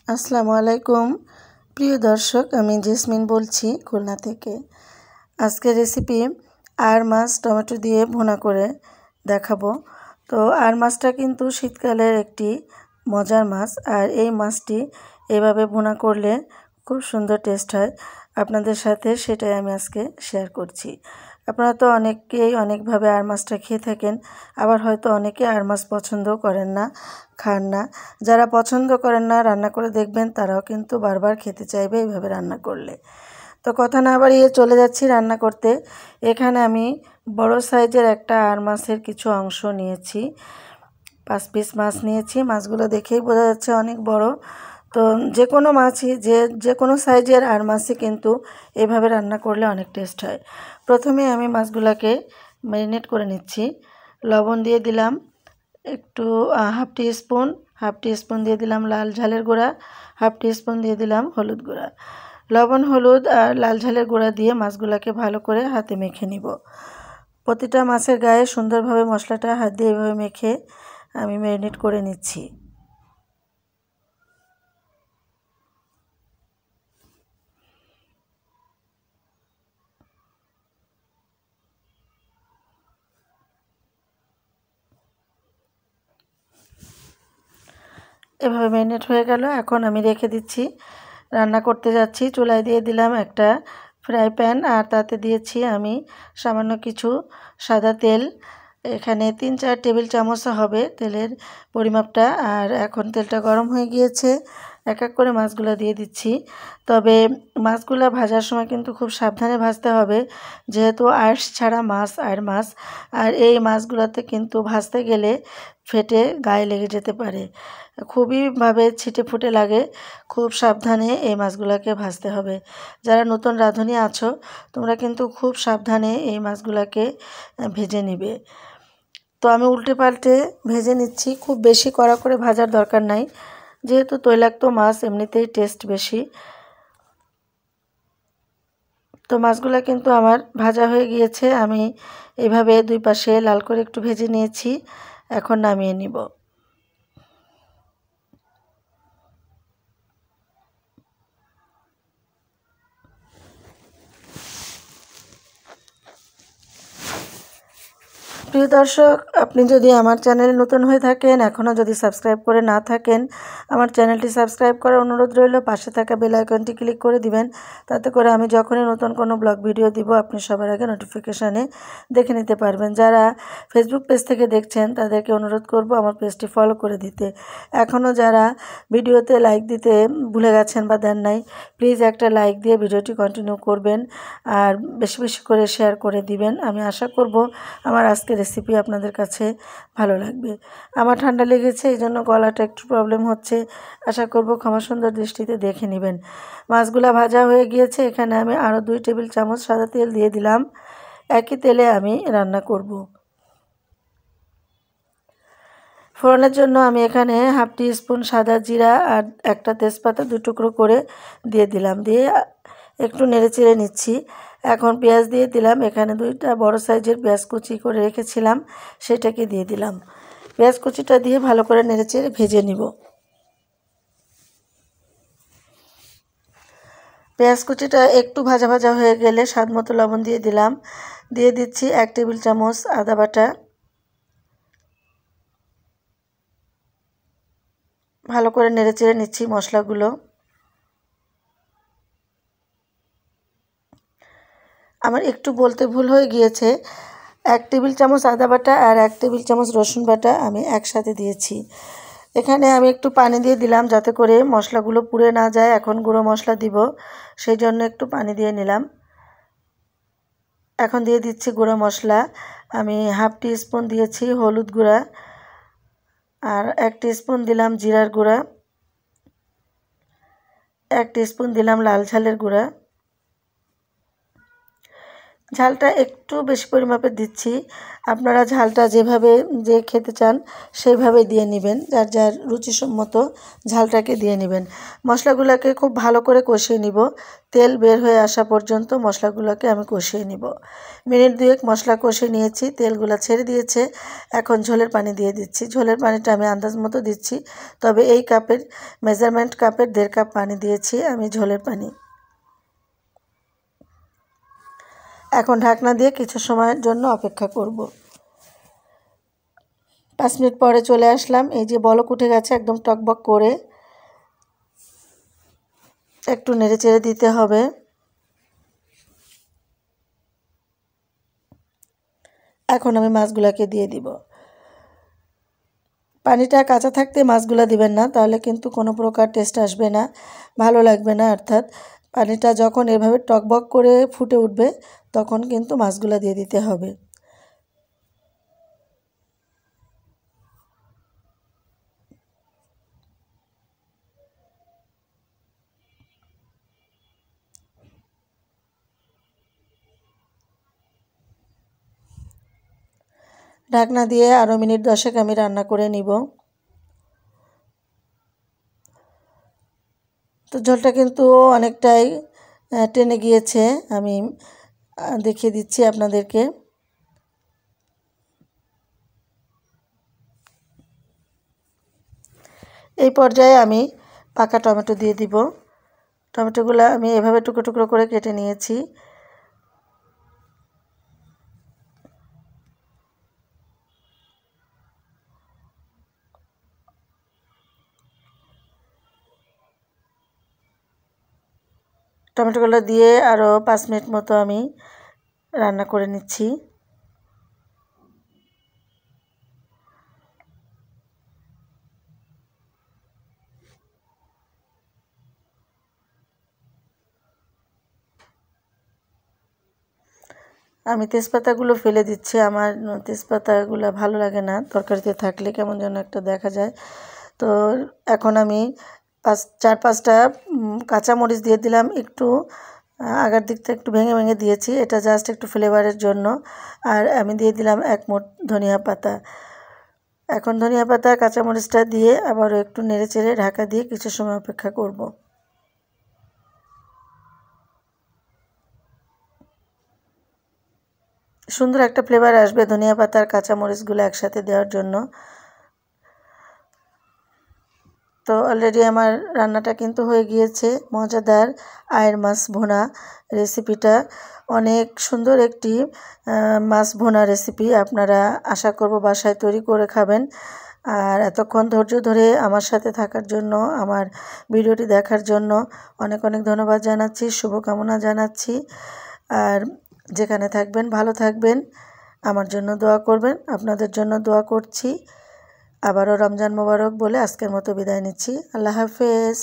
আসসালামু আলাইকুম প্রিয় দর্শক, আমি জেসমিন বলছি খুলনা থেকে। আজকের রেসিপি আর মাছ টমেটো দিয়ে ভুনা করে দেখাবো। তো আর মাছটা কিন্তু শীতকালের একটি মজার মাছ, আর এই মাছটি এভাবে ভুনা করলে খুব সুন্দর টেস্ট হয়। আপনাদের সাথে সেটাই আমি আজকে শেয়ার করছি। আপনারা তো অনেকেই অনেকভাবে আর মাছটা খেয়ে থাকেন, আবার হয়তো অনেকে আর মাছ পছন্দও করেন না, খান না। যারা পছন্দ করেন না রান্না করে দেখবেন, তারাও কিন্তু বারবার খেতে চাইবে এইভাবে রান্না করলে। তো কথা না বাড়িয়ে চলে যাচ্ছি রান্না করতে। এখানে আমি বড় সাইজের একটা আর মাছের কিছু অংশ নিয়েছি, 5 পিস মাছ নিয়েছি। মাছগুলো দেখেই বোঝা যাচ্ছে অনেক বড়। তো যে কোনো মাছই, যে কোনো সাইজের আর মাছই কিন্তু এভাবে রান্না করলে অনেক টেস্ট হয়। প্রথমে আমি মাছগুলোকে ম্যারিনেট করে নিচ্ছি। লবণ দিয়ে দিলাম একটু, হাফ টি স্পুন দিয়ে দিলাম লাল ঝালের গুঁড়া, হাফ টি স্পুন দিয়ে দিলাম হলুদ গুঁড়া। লবণ, হলুদ আর লাল ঝালের গুঁড়া দিয়ে মাছগুলোকে ভালো করে হাতে মেখে নিব। প্রতিটা মাছের গায়ে সুন্দরভাবে মশলাটা হাত দিয়ে এভাবে মেখে আমি ম্যারিনেট করে নিচ্ছি। এভাবে ম্যারিনেট হয়ে গেল। এখন আমি রেখে দিচ্ছি। রান্না করতে যাচ্ছি। চুলায় দিয়ে দিলাম একটা ফ্রাই প্যান, আর তাতে দিয়েছি আমি সামান্য কিছু সাদা তেল। এখানে 3-4 টেবিল চামচ হবে তেলের পরিমাপটা। আর এখন তেলটা গরম হয়ে গিয়েছে, এক এক করে মাছগুলো দিয়ে দিচ্ছি। তবে মাছগুলো ভাজার সময় কিন্তু খুব সাবধানে ভাজতে হবে, যেহেতু আঁশ ছাড়া মাছ আর মাছ, আর এই মাছগুলোতে কিন্তু ভাজতে গেলে ফেটে গায়ে লেগে যেতে পারে, খুবইভাবে ছিটে ফুটে লাগে। খুব সাবধানে এই মাছগুলোকে ভাজতে হবে। যারা নতুন রাঁধুনি আছো, তোমরা কিন্তু খুব সাবধানে এই মাছগুলোকে ভেজে নিবে। তো আমি উল্টে পাল্টে ভেজে নিচ্ছি। খুব বেশি কড়া করে ভাজার দরকার নাই, যেহেতু তৈলাক্ত মাছ এমনিতেই টেস্ট বেশি। তো মাছগুলো কিন্তু আমার ভাজা হয়ে গিয়েছে। আমি এভাবে দুই পাশে লাল করে একটু ভেজে নিয়েছি। এখন নামিয়ে নিব। প্রিয় দর্শক, আপনি যদি আমার চ্যানেলে নতুন হয়ে থাকেন, এখনও যদি সাবস্ক্রাইব করে না থাকেন, আমার চ্যানেলটি সাবস্ক্রাইব করার অনুরোধ রইল। পাশে থাকা বেল আইকনটি ক্লিক করে দিবেন, তাতে করে আমি যখনই নতুন কোনো ব্লগ ভিডিও দিব, আপনি সবার আগে নোটিফিকেশানে দেখে নিতে পারবেন। যারা ফেসবুক পেজ থেকে দেখছেন, তাদেরকে অনুরোধ করব আমার পেজটি ফলো করে দিতে। এখনও যারা ভিডিওতে লাইক দিতে ভুলে গেছেন বা দেন নাই, প্লিজ একটা লাইক দিয়ে ভিডিওটি কন্টিনিউ করবেন, আর বেশি বেশি করে শেয়ার করে দিবেন। আমি আশা করব আমার আজকের রেসিপি আপনাদের কাছে ভালো লাগবে। আমার ঠান্ডা লেগেছে, এই জন্য গলাটা একটু প্রবলেম হচ্ছে। আশা করব ক্ষমা সুন্দর দৃষ্টিতে দেখে নেবেন। মাছগুলা ভাজা হয়ে গিয়েছে। এখানে আমি আরও 2 টেবিল চামচ সাদা তেল দিয়ে দিলাম। একই তেলে আমি রান্না করব। ফোড়নের জন্য আমি এখানে হাফ টি স্পুন সাদা জিরা আর একটা তেজপাতা 2 টুকরো করে দিয়ে দিলাম। দিয়ে একটু নেড়েচেড়ে নিচ্ছি। এখন পেঁয়াজ দিয়ে দিলাম। এখানে 2টা বড় সাইজের পেঁয়াজ কুচি করে রেখেছিলাম, সেটাকে দিয়ে দিলাম। পেঁয়াজ কুচিটা দিয়ে ভালো করে নেড়েচেড়ে ভেজে নিব। পেঁয়াজ কুচিটা একটু ভাজা ভাজা হয়ে গেলে স্বাদ মতো লবণ দিয়ে দিলাম। দিয়ে দিচ্ছি 1 টেবিল চামচ আদা বাটা। ভালো করে নেড়েচেড়ে নিচ্ছি মশলাগুলো। আমার একটু বলতে ভুল হয়ে গিয়েছে, 1 টেবিল চামচ আদা বাটা আর 1 টেবিল চামচ রসুন বাটা আমি একসাথে দিয়েছি। এখানে আমি একটু পানি দিয়ে দিলাম, যাতে করে মশলাগুলো পুড়ে না যায়। এখন গুঁড়ো মশলা দিব, সেই জন্য একটু পানি দিয়ে নিলাম। এখন দিয়ে দিচ্ছি গুঁড়ো মশলা। আমি হাফ টি স্পুন দিয়েছি হলুদ গুঁড়া, আর 1 টিস্পুন দিলাম জিরার গুঁড়া, 1 টিস্পুন দিলাম লাল ঝালের গুঁড়া, ঝালটা একটু বেশি পরিমাপে দিচ্ছি। আপনারা ঝালটা যেভাবে যে খেতে চান সেইভাবে দিয়ে নেবেন, যার যার রুচিসম্মত ঝালটাকে দিয়ে নেবেন। মশলাগুলোকে খুব ভালো করে কষিয়ে নিব, তেল বের হয়ে আসা পর্যন্ত মশলাগুলোকে আমি কষিয়ে নিব। মিনিট দুয়েক মশলা কষিয়ে নিয়েছি, তেলগুলো ছেড়ে দিয়েছে। এখন ঝোলের পানি দিয়ে দিচ্ছি। ঝোলের পানিটা আমি আন্দাজ মতো দিচ্ছি, তবে এই কাপের মেজারমেন্ট কাপের 1.5 কাপ পানি দিয়েছি আমি ঝোলের পানি। এখন ঢাকনা দিয়ে কিছু সময়ের জন্য অপেক্ষা করব। 5 মিনিট পরে চলে আসলাম। এই যে বলক উঠে গেছে একদম টকবক করে। একটু নেড়েচেড়ে দিতে হবে। এখন আমি মাছগুলোকে দিয়ে দিব। পানিটা কাঁচা থাকতে মাছগুলো দিবেন না, তাহলে কিন্তু কোনো প্রকার টেস্ট আসবে না, ভালো লাগবে না। অর্থাৎ পানিটা যখন এভাবে টকবক করে ফুটে উঠবে তখন কিন্তু মাছগুলো দিয়ে দিতে হবে। ঢাকনা দিয়ে আরও মিনিট 10 আমি রান্না করে নিব। তো ঝোলটা কিন্তু অনেকটাই টেনে গিয়েছে, আমি দেখিয়ে দিচ্ছি আপনাদেরকে। এই পর্যায়ে আমি পাকা টমেটো দিয়ে দিব। টমেটোগুলো আমি এভাবে টুকরো টুকরো করে কেটে নিয়েছি। টমেটোগুলো দিয়ে আরও 5 মিনিট মতো আমি রান্না করে নিচ্ছি। আমি তেজপাতাগুলো ফেলে দিচ্ছি, আমার তেজপাতাগুলো ভালো লাগে না, তরকারিতে থাকলে কেমন যেন একটা দেখা যায়। তো এখন আমি 4-5টা কাঁচামরিচ দিয়ে দিলাম, একটু আগার দিকটা একটু ভেঙে ভেঙে দিয়েছি, এটা জাস্ট একটু ফ্লেভারের জন্য। আর আমি দিয়ে দিলাম 1 মুঠ ধনিয়া পাতা। এখন ধনিয়া পাতা কাঁচামরিচটা দিয়ে আবারও একটু নেড়েচেড়ে ঢাকা দিয়ে কিছু সময় অপেক্ষা করব। সুন্দর একটা ফ্লেভার আসবে ধনিয়া পাতা আর কাঁচামরিচগুলো একসাথে দেওয়ার জন্য। তো অলরেডি আমার রান্নাটা কিন্তু হয়ে গিয়েছে। মজাদার আয়ের মাছ ভুনা রেসিপিটা অনেক সুন্দর একটি মাছ ভুনা রেসিপি। আপনারা আশা করব বাসায় তৈরি করে খাবেন। আর এতক্ষণ ধৈর্য ধরে আমার সাথে থাকার জন্য, আমার ভিডিওটি দেখার জন্য অনেক অনেক ধন্যবাদ জানাচ্ছি, শুভকামনা জানাচ্ছি। আর যেখানে থাকবেন ভালো থাকবেন, আমার জন্য দোয়া করবেন, আপনাদের জন্য দোয়া করছি। আবারও রমজান মোবারক বলে আজকের মতো বিদায় নিচ্ছি। আল্লাহ হাফেজ।